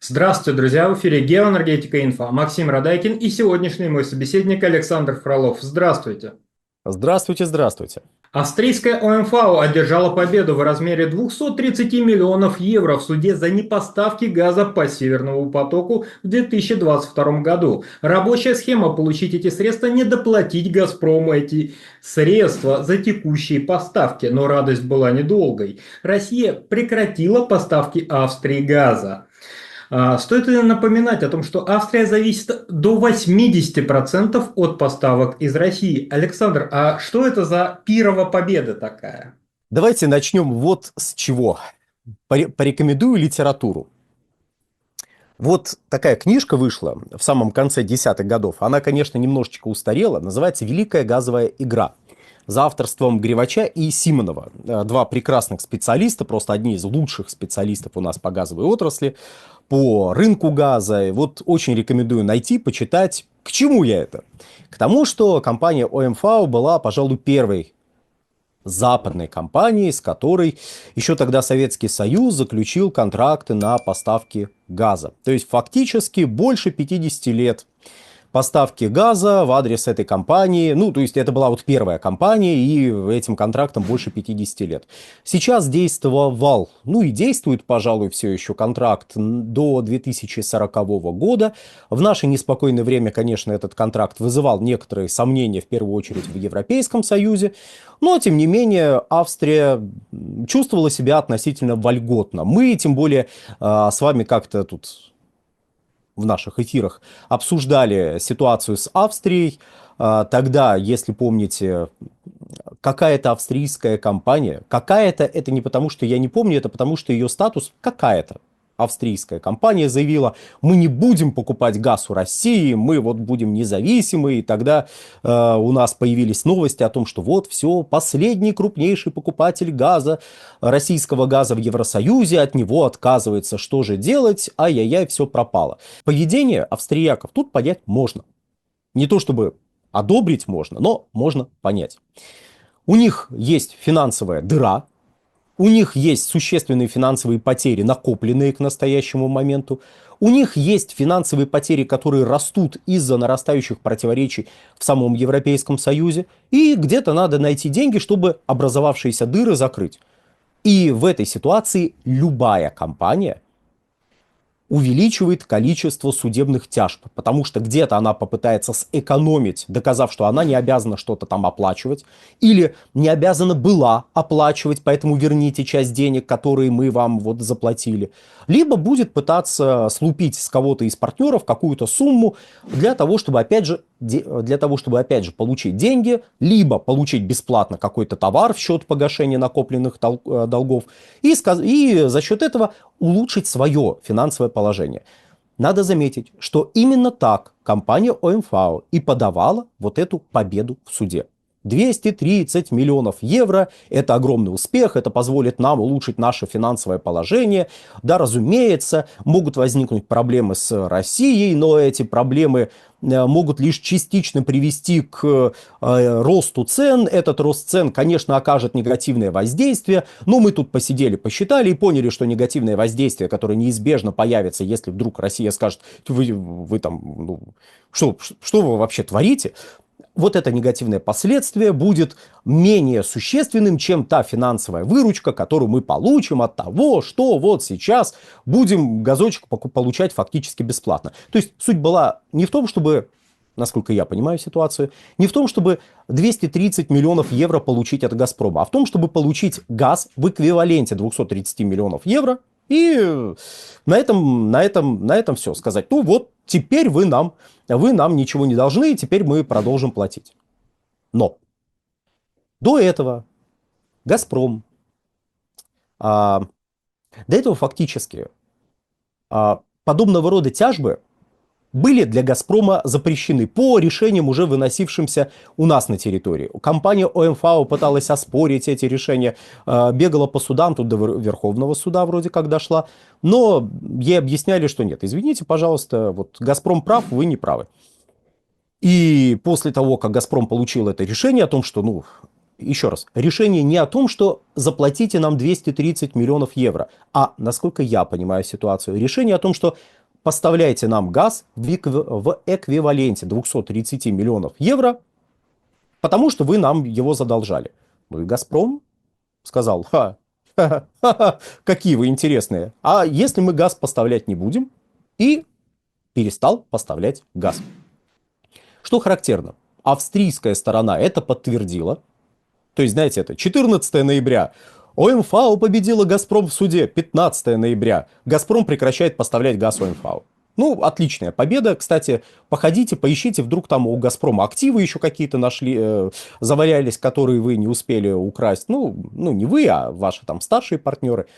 Здравствуйте, друзья! В эфире Геоэнергетика Инфо. Максим Радайкин и сегодняшний мой собеседник Александр Фролов. Здравствуйте! Здравствуйте, здравствуйте. Австрийская ОМВ одержала победу в размере 230 миллионов евро в суде за непоставки газа по Северному потоку в 2022 году. Рабочая схема получить эти средства, не доплатить «Газпрому» эти средства за текущие поставки. Но радость была недолгой. Россия прекратила поставки Австрии газа. Стоит ли напоминать о том, что Австрия зависит до 80% от поставок из России? Александр, а что это за пирова победа такая? Давайте начнем вот с чего. Порекомендую литературу. Вот такая книжка вышла в самом конце десятых годов. Она, конечно, немножечко устарела. Называется «Великая газовая игра». За авторством Гривача и Симонова. Два прекрасных специалиста, просто одни из лучших специалистов у нас по газовой отрасли, по рынку газа. И вот очень рекомендую найти, почитать. К чему я это? К тому, что компания ОМВ была, пожалуй, первой западной компании, с которой еще тогда Советский Союз заключил контракты на поставки газа. То есть фактически больше 50 лет поставки газа в адрес этой компании. Ну, то есть это была вот первая компания, и этим контрактам больше 50 лет. Сейчас действовал, ну и действует, пожалуй, все еще контракт до 2040 года. В наше неспокойное время, конечно, этот контракт вызывал некоторые сомнения, в первую очередь в Европейском Союзе. Но, тем не менее, Австрия чувствовала себя относительно вольготно. Мы, тем более, с вами как-то тут в наших эфирах обсуждали ситуацию с Австрией. Тогда, если помните, какая-то австрийская компания, какая-то, это не потому, что я не помню, это потому, что ее статус какая-то австрийская компания заявила: мы не будем покупать газ у России, мы вот будем независимы. И тогда у нас появились новости о том, что вот все, последний крупнейший покупатель газа, российского газа в Евросоюзе, от него отказывается. Что же делать? Ай-яй-яй, все пропало. Поведение австрияков тут понять можно. Не то чтобы одобрить можно, но можно понять. У них есть финансовая дыра, у них есть существенные финансовые потери, накопленные к настоящему моменту. У них есть финансовые потери, которые растут из-за нарастающих противоречий в самом Европейском Союзе. И где-то надо найти деньги, чтобы образовавшиеся дыры закрыть. И в этой ситуации любая компания увеличивает количество судебных тяжб, потому что где-то она попытается сэкономить, доказав, что она не обязана что-то там оплачивать, или не обязана была оплачивать, поэтому верните часть денег, которые мы вам вот заплатили. Либо будет пытаться слупить с кого-то из партнеров какую-то сумму для того, чтобы опять же получить деньги, либо получить бесплатно какой-то товар в счет погашения накопленных долгов, и за счет этого улучшить свое финансовое положение. Надо заметить, что именно так компания ОМВ и подавала вот эту победу в суде. 230 миллионов евро – это огромный успех, это позволит нам улучшить наше финансовое положение. Да, разумеется, могут возникнуть проблемы с Россией, но эти проблемы могут лишь частично привести к росту цен. Этот рост цен, конечно, окажет негативное воздействие, но мы тут посидели, посчитали и поняли, что негативное воздействие, которое неизбежно появится, если вдруг Россия скажет: вы там, ну, что вы вообще творите? Вот это негативное последствие будет менее существенным, чем та финансовая выручка, которую мы получим от того, что вот сейчас будем газочек получать фактически бесплатно. То есть суть была не в том, чтобы, насколько я понимаю ситуацию, не в том, чтобы 230 миллионов евро получить от «Газпрома», а в том, чтобы получить газ в эквиваленте 230 миллионов евро. И на этом все сказать. Ну вот, теперь вы нам ничего не должны, и теперь мы продолжим платить. Но до этого «Газпром», до этого фактически подобного рода тяжбы были для «Газпрома» запрещены по решениям, уже выносившимся у нас на территории. Компания ОМВ пыталась оспорить эти решения, бегала по судам, тут до Верховного суда вроде как дошла, но ей объясняли, что нет, извините, пожалуйста, вот «Газпром» прав, вы не правы. И после того, как «Газпром» получил это решение о том, что, ну, еще раз, решение не о том, что заплатите нам 230 миллионов евро, а, насколько я понимаю ситуацию, решение о том, что поставляйте нам газ в эквиваленте 230 миллионов евро, потому что вы нам его задолжали. Ну и «Газпром» сказал: какие вы интересные. А если мы газ поставлять не будем? И перестал поставлять газ. Что характерно, австрийская сторона это подтвердила. То есть, знаете, это 14 ноября. ОМФАО победила «Газпром» в суде. 15 ноября. «Газпром» прекращает поставлять газ ОМФАО. Ну, отличная победа. Кстати, походите, поищите, вдруг там у «Газпрома» активы еще какие-то нашли, завалялись, которые вы не успели украсть. Ну, не вы, а ваши там старшие партнеры.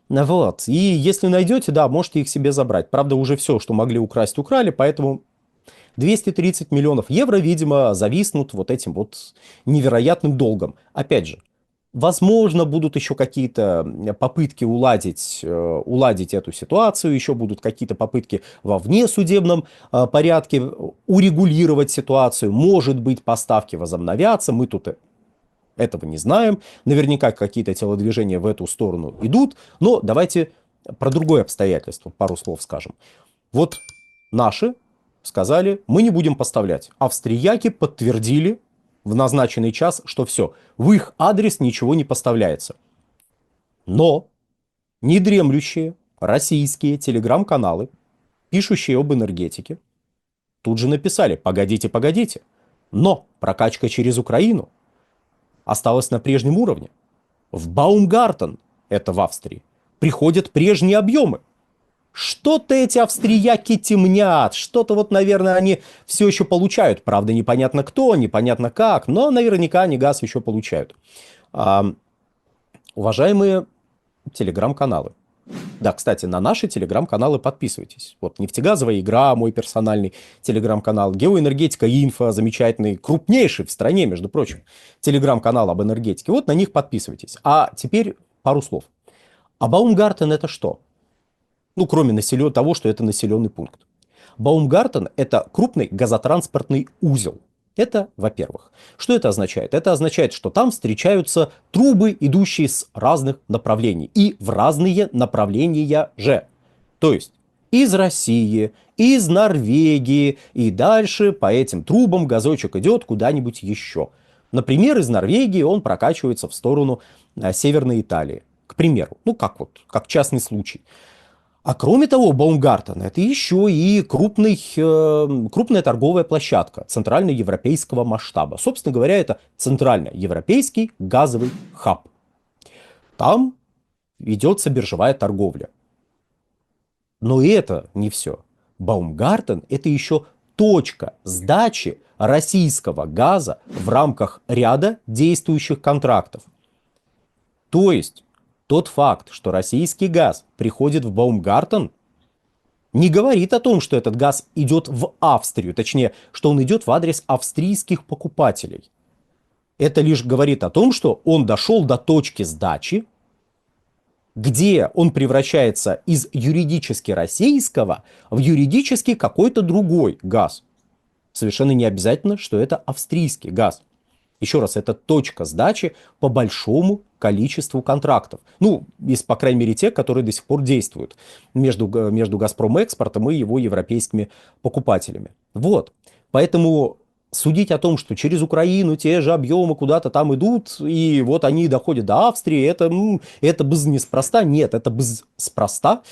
Вот. И если найдете, да, можете их себе забрать. Правда, уже все, что могли украсть, украли, поэтому 230 миллионов евро, видимо, зависнут вот этим вот невероятным долгом. Опять же, возможно, будут еще какие-то попытки уладить эту ситуацию, еще будут какие-то попытки во внесудебном порядке урегулировать ситуацию. Может быть, поставки возобновятся, мы тут этого не знаем. Наверняка какие-то телодвижения в эту сторону идут, но давайте про другое обстоятельство пару слов скажем. Вот наши сказали, мы не будем поставлять. Австрияки подтвердили в назначенный час, что все, в их адрес ничего не поставляется. Но недремлющие российские телеграм-каналы, пишущие об энергетике, тут же написали: погодите, погодите, но прокачка через Украину осталась на прежнем уровне. В Баумгартен, это в Австрии, приходят прежние объемы. Что-то эти австрияки темнят, что-то вот, наверное, они все еще получают. Правда, непонятно кто, непонятно как, но наверняка они газ еще получают. Уважаемые телеграм-каналы. Да, кстати, на наши телеграм-каналы подписывайтесь. Вот «Нефтегазовая игра», мой персональный телеграм-канал, «Геоэнергетика Инфо», замечательный, крупнейший в стране, между прочим, телеграм-канал об энергетике. Вот на них подписывайтесь. А теперь пару слов. А Баумгартен это что? Ну, кроме того, что это населенный пункт. Баумгартен – это крупный газотранспортный узел. Это, во-первых. Что это означает? Это означает, что там встречаются трубы, идущие с разных направлений. И в разные направления же. То есть из России, из Норвегии и дальше по этим трубам газочек идет куда-нибудь еще. Например, из Норвегии он прокачивается в сторону Северной Италии. К примеру. Ну, как частный случай. А кроме того, Баумгартен – это еще и крупная торговая площадка центральноевропейского масштаба. Собственно говоря, это центральноевропейский газовый хаб. Там ведется биржевая торговля. Но и это не все. Баумгартен – это еще точка сдачи российского газа в рамках ряда действующих контрактов. То есть тот факт, что российский газ приходит в Баумгартен, не говорит о том, что этот газ идет в Австрию, точнее, что он идет в адрес австрийских покупателей. Это лишь говорит о том, что он дошел до точки сдачи, где он превращается из юридически российского в юридически какой-то другой газ. Совершенно не обязательно, что это австрийский газ. Еще раз, это точка сдачи по большому количеству контрактов. Ну, по крайней мере, те, которые до сих пор действуют между «Газпромэкспортом» и его европейскими покупателями. Вот. Поэтому судить о том, что через Украину те же объемы куда-то там идут, и вот они доходят до Австрии, это неспроста. Нет, это спроста.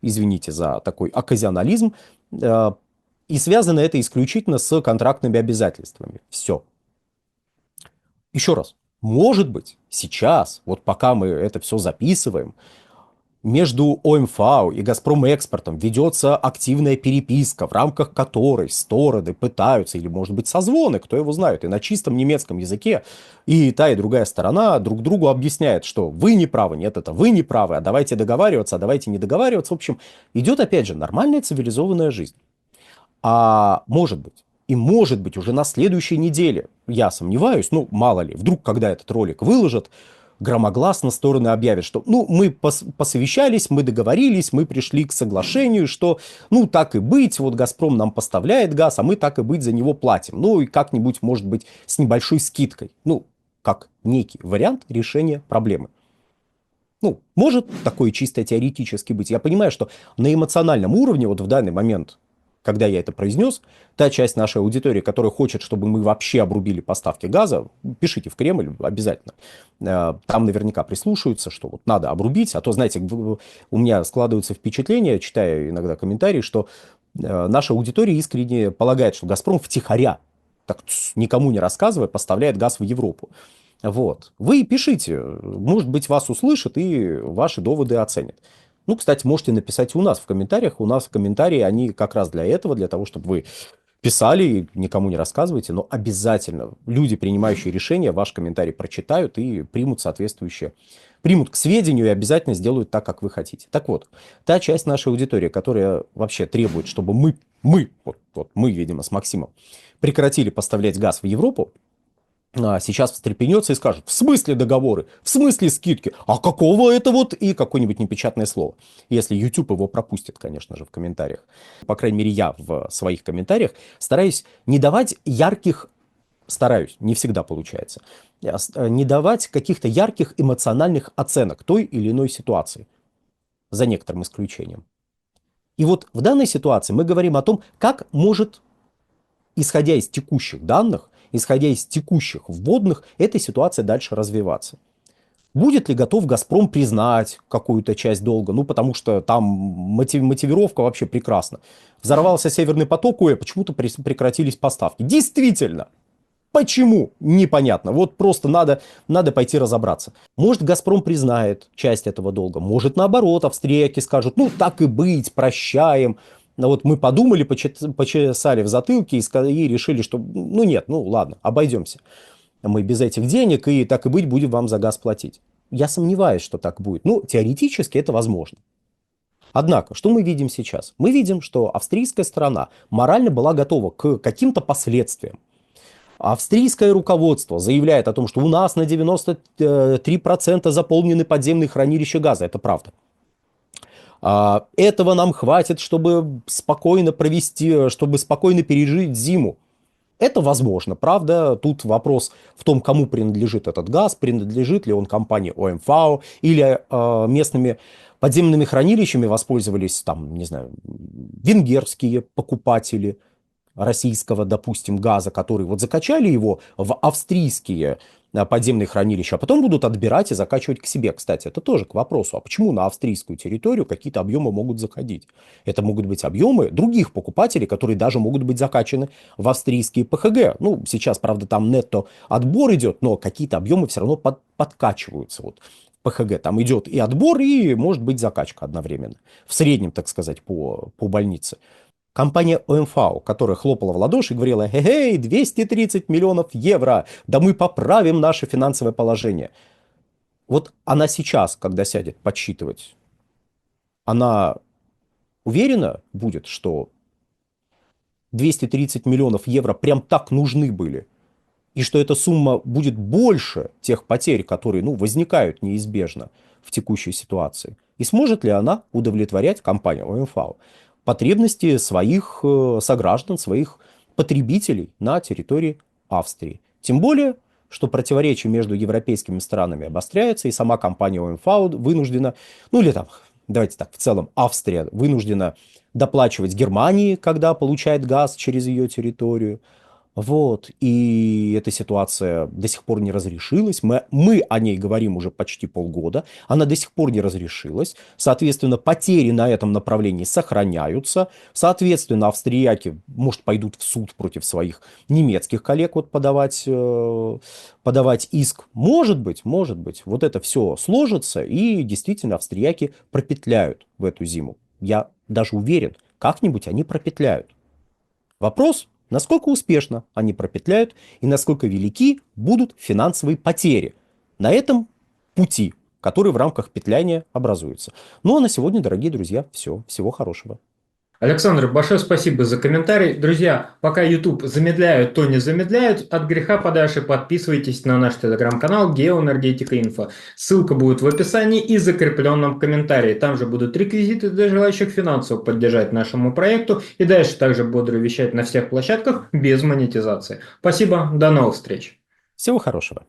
Извините за такой оказионализм. И связано это исключительно с контрактными обязательствами. Все. Еще раз, может быть, сейчас, вот пока мы это все записываем, между ОМФАО и «Газпромэкспортом» ведется активная переписка, в рамках которой стороны пытаются, или, может быть, созвоны, кто его знает, и на чистом немецком языке, и та, и другая сторона друг другу объясняет, что вы не правы, нет, это вы не правы, а давайте договариваться, а давайте не договариваться. В общем, идет, опять же, нормальная цивилизованная жизнь. А может быть уже на следующей неделе, я сомневаюсь, ну мало ли, вдруг когда этот ролик выложат, громогласно стороны объявят, что мы посовещались, мы договорились, мы пришли к соглашению, что так и быть, вот «Газпром» нам поставляет газ, а мы так и быть за него платим. Ну и как-нибудь, может быть, с небольшой скидкой. как некий вариант решения проблемы. Ну, может такое чисто теоретически быть. Я понимаю, что на эмоциональном уровне, вот в данный момент, когда я это произнес, та часть нашей аудитории, которая хочет, чтобы мы вообще обрубили поставки газа, пишите в Кремль обязательно. Там наверняка прислушаются, что вот надо обрубить. А то, знаете, у меня складывается впечатление, читая иногда комментарии, что наша аудитория искренне полагает, что «Газпром» втихаря, так никому не рассказывая, поставляет газ в Европу. Вот. Вы пишите, может быть, вас услышат и ваши доводы оценят. Ну, кстати, можете написать у нас в комментариях. У нас комментарии, они как раз для этого, для того, чтобы вы писали и никому не рассказывайте, но обязательно люди, принимающие решения, ваш комментарий прочитают и примут соответствующее, примут к сведению и обязательно сделают так, как вы хотите. Так вот, та часть нашей аудитории, которая вообще требует, чтобы мы, видимо, с Максимом, прекратили поставлять газ в Европу, сейчас встрепенется и скажет: в смысле договоры, в смысле скидки, а какого это вот, и какое-нибудь непечатное слово. Если YouTube его пропустит, конечно же, в комментариях. По крайней мере, я в своих комментариях стараюсь не давать ярких, стараюсь, не всегда получается, не давать каких-то ярких эмоциональных оценок той или иной ситуации, за некоторым исключением. И вот в данной ситуации мы говорим о том, как может, исходя из текущих данных, исходя из текущих вводных, эта ситуация дальше развиваться. Будет ли готов «Газпром» признать какую-то часть долга? Ну, потому что там мотивировка вообще прекрасна. Взорвался «Северный поток», ой, почему-то прекратились поставки. Действительно! Почему? Непонятно. Вот просто надо пойти разобраться. Может, «Газпром» признает часть этого долга. Может, наоборот, австрияки скажут: ну, так и быть, прощаем. Но вот мы подумали, почесали в затылке и решили, что ну нет, ну ладно, обойдемся. Мы без этих денег, и так и быть, будем вам за газ платить. Я сомневаюсь, что так будет. Ну, теоретически это возможно. Однако, что мы видим сейчас? Мы видим, что австрийская сторона морально была готова к каким-то последствиям. Австрийское руководство заявляет о том, что у нас на 93% заполнены подземные хранилища газа. Это правда. Этого нам хватит, чтобы спокойно провести, чтобы спокойно пережить зиму. Это возможно, правда. Тут вопрос в том, кому принадлежит этот газ, принадлежит ли он компании ОМВ или местными подземными хранилищами воспользовались, там, не знаю, венгерские покупатели российского, допустим, газа, которые вот закачали его в австрийские подземные хранилища, а потом будут отбирать и закачивать к себе. Кстати, это тоже к вопросу, а почему на австрийскую территорию какие-то объемы могут заходить? Это могут быть объемы других покупателей, которые даже могут быть закачаны в австрийские ПХГ. Ну, сейчас, правда, там нетто отбор идет, но какие-то объемы все равно подкачиваются. Вот в ПХГ там идет и отбор, и может быть закачка одновременно. В среднем, так сказать, по больнице. Компания ОМВ, которая хлопала в ладоши и говорила: «Эй, 230 миллионов евро, да мы поправим наше финансовое положение». Вот она сейчас, когда сядет подсчитывать, она уверена будет, что 230 миллионов евро прям так нужны были, и что эта сумма будет больше тех потерь, которые, ну, возникают неизбежно в текущей ситуации. И сможет ли она удовлетворять, компания ОМВ, потребности своих сограждан, своих потребителей на территории Австрии? Тем более, что противоречие между европейскими странами обостряется, и сама компания ОМВ вынуждена, ну или там, давайте так, в целом Австрия вынуждена доплачивать Германии, когда получает газ через ее территорию. Вот, и эта ситуация до сих пор не разрешилась. Мы о ней говорим уже почти полгода. Она до сих пор не разрешилась. Соответственно, потери на этом направлении сохраняются. Соответственно, австрияки, может, пойдут в суд против своих немецких коллег вот подавать иск. Может быть. Вот это все сложится, и действительно австрияки пропетляют в эту зиму. Я даже уверен, как-нибудь они пропетляют. Вопрос, насколько успешно они пропетляют и насколько велики будут финансовые потери на этом пути, который в рамках петляния образуется. Ну а на сегодня, дорогие друзья, все. Всего хорошего. Александр, большое спасибо за комментарий. Друзья, пока YouTube замедляют, то не замедляют. От греха подальше подписывайтесь на наш телеграм-канал Геоэнергетика Инфо. Ссылка будет в описании и закрепленном комментарии. Там же будут реквизиты для желающих финансово поддержать нашему проекту. И дальше также буду вещать на всех площадках без монетизации. Спасибо, до новых встреч. Всего хорошего.